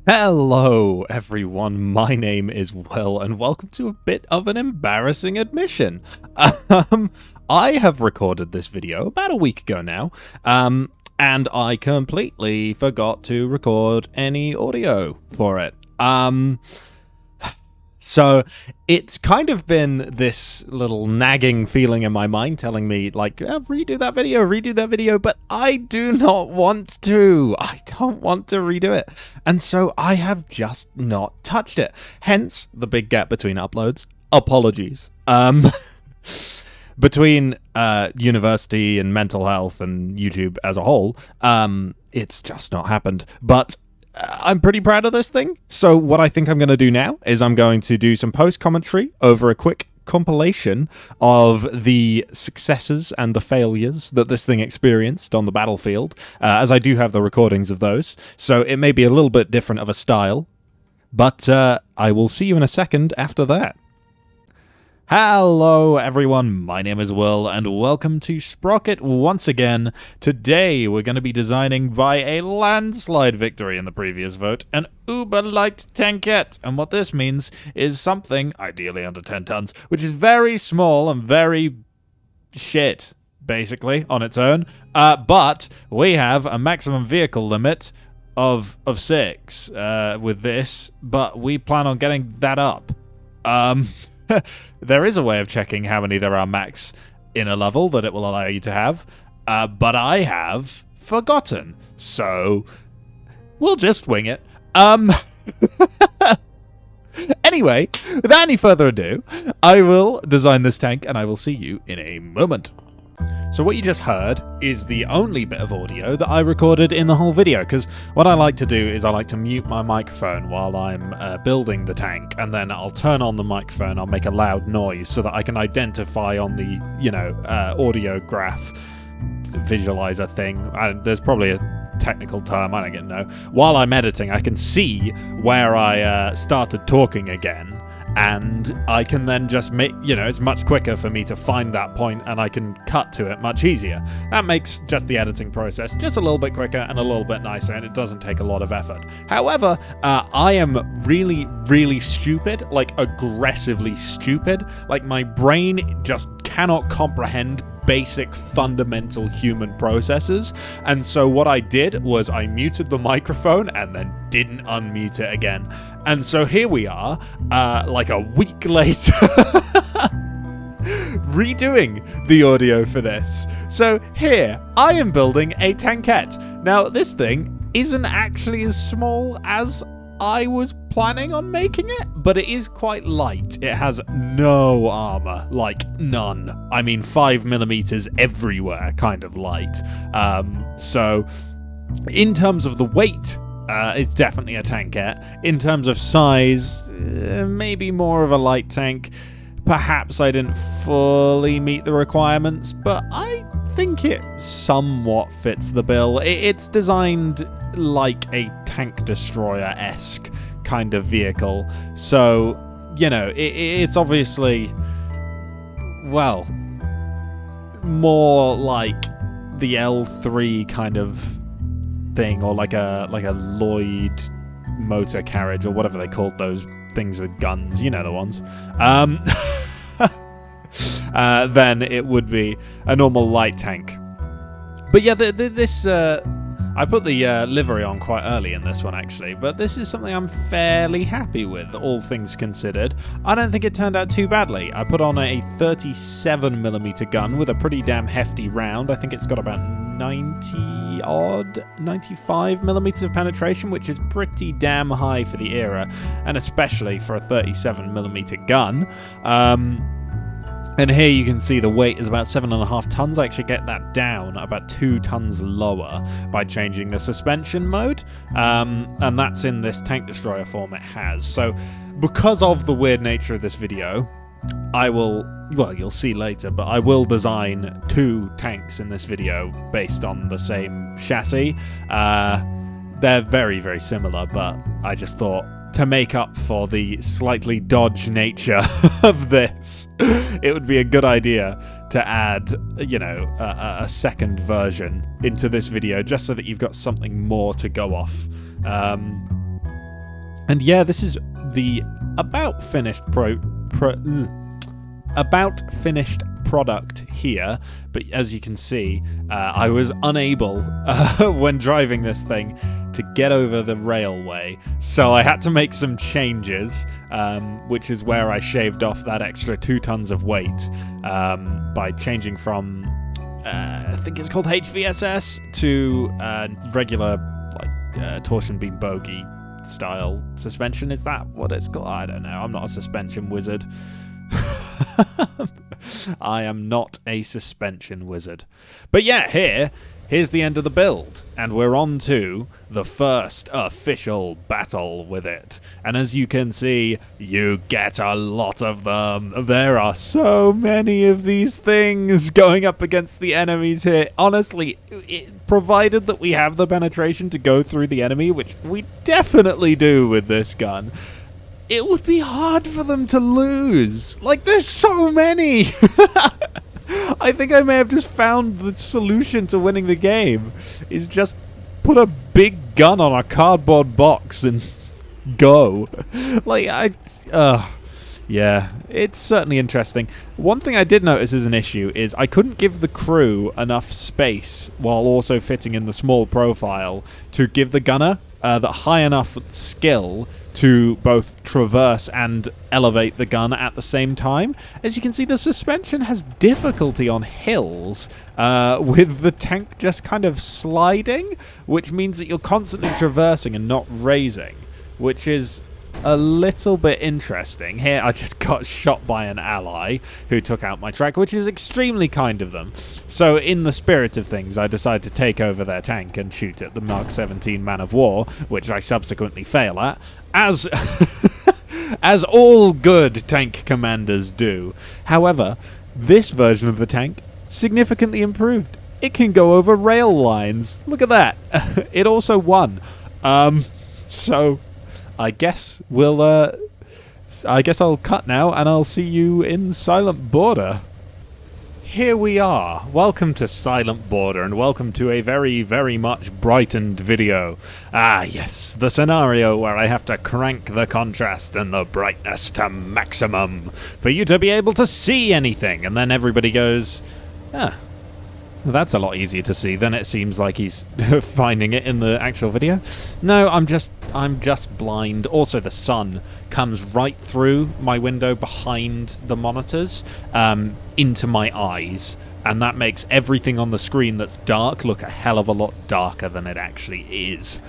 Hello, everyone. My name is Will, and welcome to a bit of an embarrassing admission. Um, I have recorded this video about a week ago now, and I completely forgot to record any audio for it. So it's kind of been this little nagging feeling in my mind telling me, like, redo that video, but I do not want to. I don't want to redo it. And so I have just not touched it. Hence the big gap between uploads. Apologies. Between university and mental health and YouTube as a whole, it's just not happened. But I'm pretty proud of this thing. So what I think I'm going to do now is I'm going to do some post-commentary over a quick compilation of the successes and the failures that this thing experienced on the battlefield, as I do have the recordings of those. So it may be a little bit different of a style, but I will see you in a second after that. Hello everyone, my name is Will, and welcome to Sprocket once again. Today we're going to be designing, by a landslide victory in the previous vote, an uber-light tankette. And what this means is something, ideally under 10 tons, which is very small and very shit, basically, on its own. But we have a maximum vehicle limit of 6 with this, but we plan on getting that up. There is a way of checking how many there are max in a level that it will allow you to have, but I have forgotten, so we'll just wing it. Anyway, without any further ado, I will design this tank and I will see you in a moment. So what you just heard is the only bit of audio that I recorded in the whole video, because what I like to do is I like to mute my microphone while I'm building the tank, and then I'll turn on the microphone, I'll make a loud noise so that I can identify on the, audio graph visualizer thing. There's probably a technical term, I don't know. While I'm editing, I can see where I started talking again. And I can then just make, it's much quicker for me to find that point and I can cut to it much easier. That makes just the editing process just a little bit quicker and a little bit nicer, and it doesn't take a lot of effort. However, I am really, really stupid, like aggressively stupid. Like my brain just cannot comprehend basic fundamental human processes, and so what I did was I muted the microphone and then didn't unmute it again, and so here we are, like a week later, redoing the audio for this. So here I am building a tankette. Now this thing isn't actually as small as I was planning on making it, but it is quite light. It has no armor, like none. I mean 5mm everywhere kind of light. So in terms of the weight, it's definitely a tankette. In terms of size, maybe more of a light tank. Perhaps I didn't fully meet the requirements, but I think it somewhat fits the bill. It's designed like a tank destroyer-esque kind of vehicle, so it's obviously, well, more like the L3 kind of thing, or like a Lloyd motor carriage, or whatever they called those things with guns, the ones. Then it would be a normal light tank. But yeah, this I put the livery on quite early in this one, actually, but this is something I'm fairly happy with, all things considered. I don't think it turned out too badly. I put on a 37mm gun with a pretty damn hefty round. I think it's got about 95mm of penetration, which is pretty damn high for the era, and especially for a 37mm gun. And here you can see the weight is about 7.5 tons. I actually get that down about 2 tons lower by changing the suspension mode. And that's in this tank destroyer form it has. So because of the weird nature of this video, I will, well, you'll see later, but I will design 2 tanks in this video based on the same chassis. They're very, very similar, but I just thought, to make up for the slightly dodge nature of this, it would be a good idea to add, a second version into this video, just so that you've got something more to go off. And yeah, this is the about finished product here, but as you can see, I was unable when driving this thing to get over the railway, so I had to make some changes, which is where I shaved off that extra 2 tons of weight by changing from I think it's called HVSS to regular torsion beam bogie style suspension. Is that what it's called? I don't know. I'm not a suspension wizard. I am not a suspension wizard. But yeah, here's the end of the build, and we're on to the first official battle with it. And as you can see, you get a lot of them. There are so many of these things going up against the enemies here. Honestly, provided that we have the penetration to go through the enemy, which we definitely do with this gun, it would be hard for them to lose. Like, there's so many. I think I may have just found the solution to winning the game, is just put a big gun on a cardboard box and go. Yeah, it's certainly interesting. One thing I did notice as an issue is I couldn't give the crew enough space while also fitting in the small profile to give the gunner the high enough skill to both traverse and elevate the gun at the same time. As you can see, the suspension has difficulty on hills, with the tank just kind of sliding, which means that you're constantly traversing and not raising, which is a little bit interesting. Here I just got shot by an ally who took out my track, which is extremely kind of them. So in the spirit of things, I decided to take over their tank and shoot at the Mark 17 Man of War, which I subsequently fail at, as as all good tank commanders do. However, this version of the tank significantly improved. It can go over rail lines. Look at that. It also won. So I guess I'll cut now, and I'll see you in Silent Border. Here we are. Welcome to Silent Border, and welcome to a very, very much brightened video. Ah, yes, the scenario where I have to crank the contrast and the brightness to maximum for you to be able to see anything, and then everybody goes, that's a lot easier to see than it seems like he's finding it in the actual video. No, I'm just blind. Also, the sun comes right through my window behind the monitors into my eyes, and that makes everything on the screen that's dark look a hell of a lot darker than it actually is.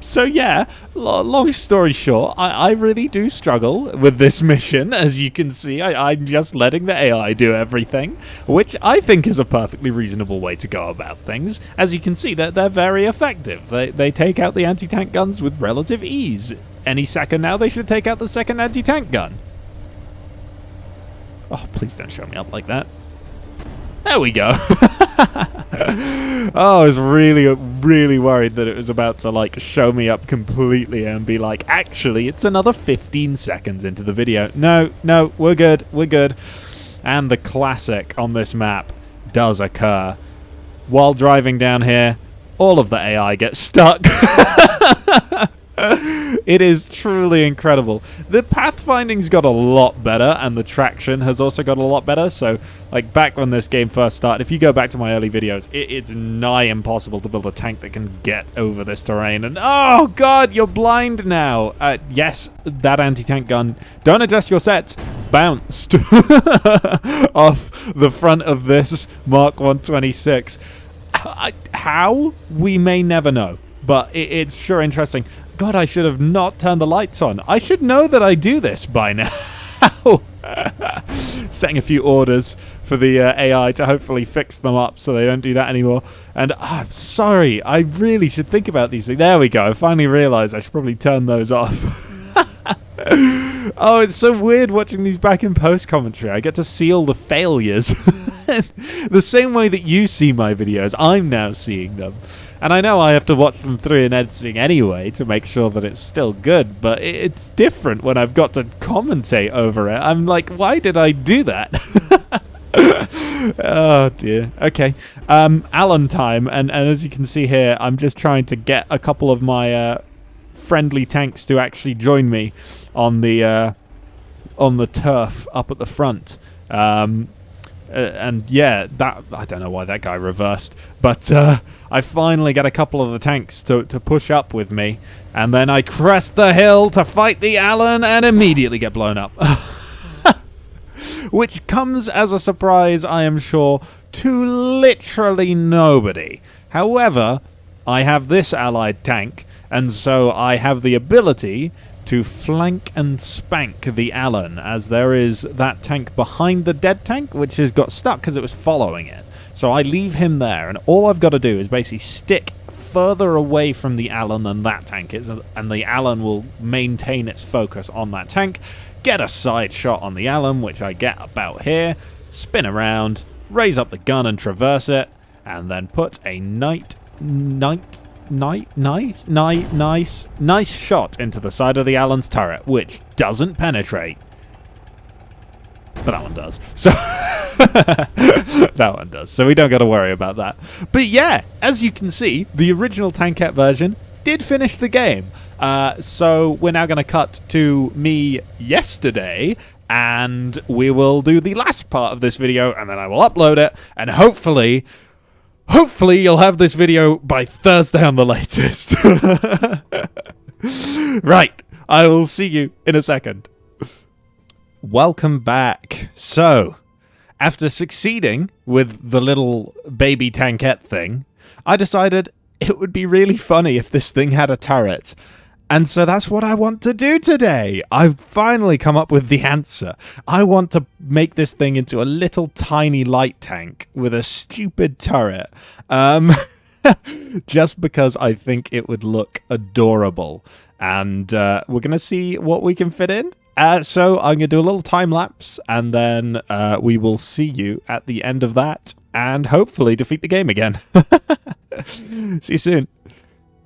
So yeah, long story short, I really do struggle with this mission. As you can see, I'm just letting the AI do everything, which I think is a perfectly reasonable way to go about things. As you can see, they're very effective. They take out the anti-tank guns with relative ease. Any second now, they should take out the second anti-tank gun. Oh, please don't show me up like that. There we go. Oh, I was really, really worried that it was about to, like, show me up completely and be like, actually, it's another 15 seconds into the video. No, we're good, we're good. And the classic on this map does occur. While driving down here, all of the AI gets stuck. It is truly incredible. The pathfinding's got a lot better, and the traction has also got a lot better. So, like, back when this game first started, if you go back to my early videos, it's nigh impossible to build a tank that can get over this terrain. And, oh god, you're blind now. Yes, that anti-tank gun, don't adjust your sets, bounced off the front of this Mark 126. How? We may never know, but it's sure interesting. God, I should have not turned the lights on. I should know that I do this by now. Setting a few orders for the AI to hopefully fix them up so they don't do that anymore. And I'm sorry, I really should think about these things. There we go. I finally realized I should probably turn those off. Oh, it's so weird watching these back in post commentary. I get to see all the failures. The same way that you see my videos, I'm now seeing them. And I know I have to watch them through in editing anyway to make sure that it's still good, but it's different when I've got to commentate over it. I'm like, why did I do that? Oh dear. Okay. Alan time, and as you can see here, I'm just trying to get a couple of my friendly tanks to actually join me on the turf up at the front. And yeah, that I don't know why that guy reversed, but I finally get a couple of the tanks to push up with me, and then I crest the hill to fight the Allen and immediately get blown up. Which comes as a surprise, I am sure, to literally nobody. However, I have this allied tank, and so I have the ability to flank and spank the Allen, as there is that tank behind the dead tank, which has got stuck because it was following it. So I leave him there, and all I've got to do is basically stick further away from the Allen than that tank is, and the Allen will maintain its focus on that tank, get a side shot on the Allen, which I get about here, spin around, raise up the gun and traverse it, and then put a nice shot into the side of the Allen's turret, which doesn't penetrate. But that one does. So that one does. So we don't got to worry about that. But yeah, as you can see, the original tankette version did finish the game. So we're now going to cut to me yesterday, and we will do the last part of this video, and then I will upload it, and hopefully you'll have this video by Thursday on the latest. Right, I will see you in a second. Welcome back. So, after succeeding with the little baby tankette thing, I decided it would be really funny if this thing had a turret. And so that's what I want to do today. I've finally come up with the answer. I want to make this thing into a little tiny light tank with a stupid turret. Just because I think it would look adorable. And we're going to see what we can fit in. So I'm going to do a little time lapse, and then we will see you at the end of that, and hopefully defeat the game again. See you soon.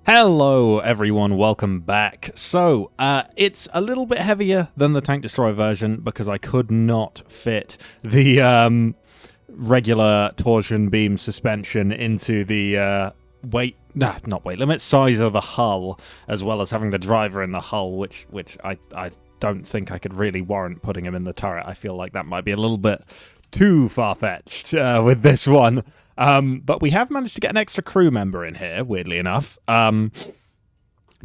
Hello everyone, welcome back. So, it's a little bit heavier than the Tank Destroyer version because I could not fit the regular torsion beam suspension into the not weight limit, size of the hull, as well as having the driver in the hull, which I don't think I could really warrant putting him in the turret. I feel like that might be a little bit too far-fetched with this one. But we have managed to get an extra crew member in here, weirdly enough. Don't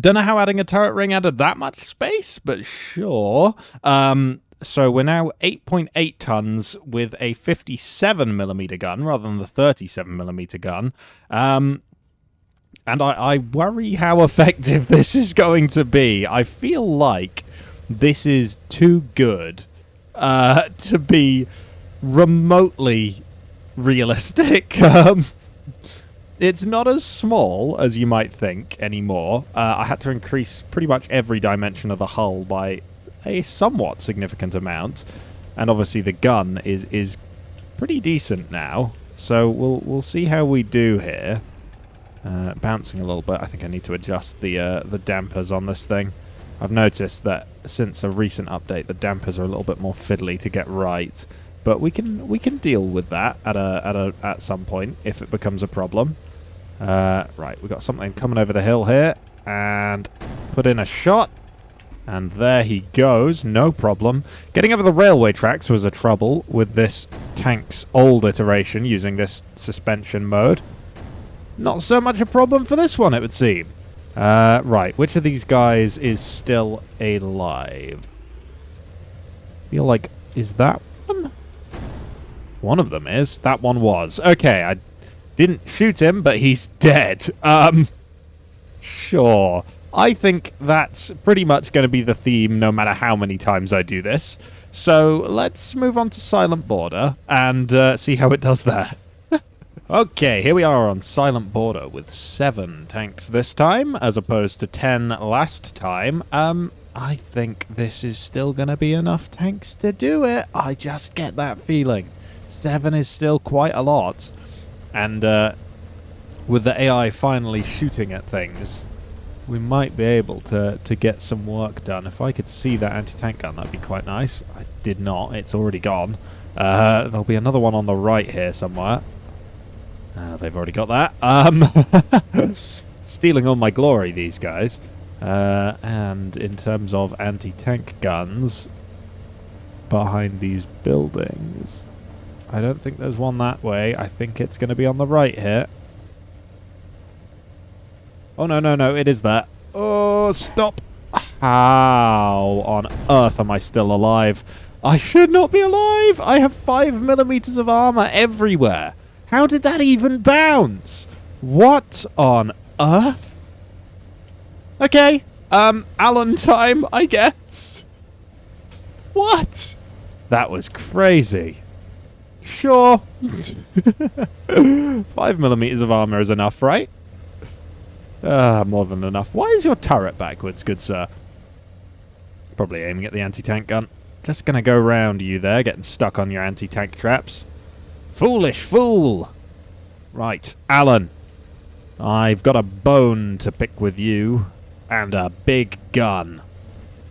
know how adding a turret ring added that much space, but sure. So we're now 8.8 tons with a 57mm gun rather than the 37mm gun. And I worry how effective this is going to be. I feel like this is too good to be remotely realistic. It's not as small as you might think anymore. I had to increase pretty much every dimension of the hull by a somewhat significant amount, and obviously the gun is pretty decent now. So we'll see how we do here. Bouncing a little bit. I think I need to adjust the dampers on this thing. I've noticed that since a recent update, the dampers are a little bit more fiddly to get right. But we can deal with that at some point if it becomes a problem. Right, we got something coming over the hill here, and put in a shot, and there he goes, no problem. Getting over the railway tracks was a trouble with this tank's old iteration using this suspension mode. Not so much a problem for this one, it would seem. Right, which of these guys is still alive? Feel like, is that one? One of them is. That one was. Okay, I didn't shoot him, but he's dead. Sure. I think that's pretty much going to be the theme no matter how many times I do this. So let's move on to Silent Border and see how it does there. Okay, here we are on Silent Border with 7 tanks this time, as opposed to 10 last time. I think this is still going to be enough tanks to do it. I just get that feeling. 7 is still quite a lot. And with the AI finally shooting at things, we might be able to get some work done. If I could see that anti-tank gun, that'd be quite nice. I did not. It's already gone. There'll be another one on the right here somewhere. They've already got that. Stealing all my glory, these guys. And in terms of anti-tank guns behind these buildings, I don't think there's one that way. I think it's going to be on the right here. Oh, no, no, no, it is that. Oh, stop. How on earth am I still alive? I should not be alive. I have 5mm of armor everywhere. How did that even bounce? What on earth? Okay, Alan time, I guess. What? That was crazy. Sure. 5mm of armor is enough, right? More than enough. Why is your turret backwards, good sir? Probably aiming at the anti-tank gun. Just gonna go round you there, getting stuck on your anti-tank traps. Foolish fool! Right, Alan. I've got a bone to pick with you. And a big gun.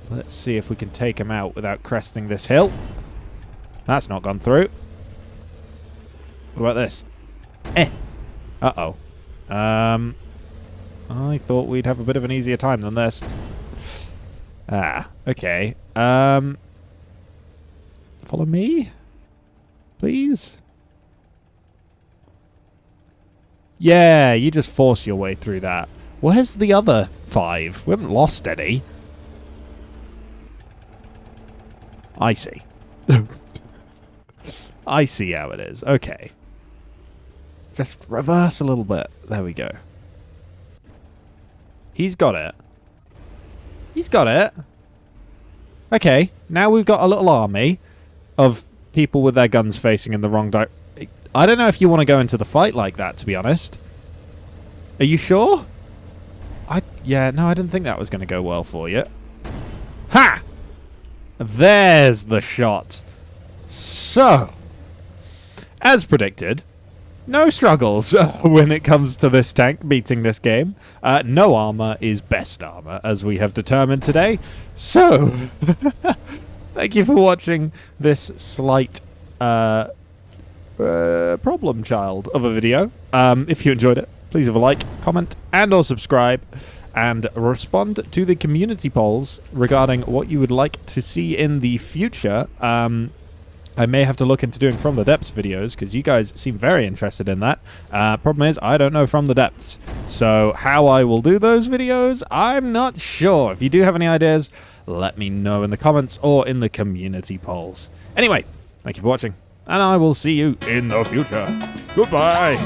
Let's see if we can take him out without cresting this hill. That's not gone through. What about this? Uh-oh. I thought we'd have a bit of an easier time than this. Okay. Follow me? Please? Yeah, you just force your way through that. Where's the other 5? We haven't lost any. I see. I see how it is. Okay. Just reverse a little bit. There we go. He's got it. He's got it. Okay. Now we've got a little army of people with their guns facing in the wrong direction. I don't know if you want to go into the fight like that, to be honest. Are you sure? Yeah, no, I didn't think that was going to go well for you. Ha! There's the shot. So, as predicted, no struggles when it comes to this tank beating this game. No armor is best armor, as we have determined today. So, thank you for watching this slight problem child of a video. If you enjoyed it, please have a like, comment, and or subscribe. And respond to the community polls regarding what you would like to see in the future. I may have to look into doing From the Depths videos, because you guys seem very interested in that. Problem is, I don't know From the Depths. So how I will do those videos, I'm not sure. If you do have any ideas, let me know in the comments or in the community polls. Anyway, thank you for watching, and I will see you in the future. Goodbye!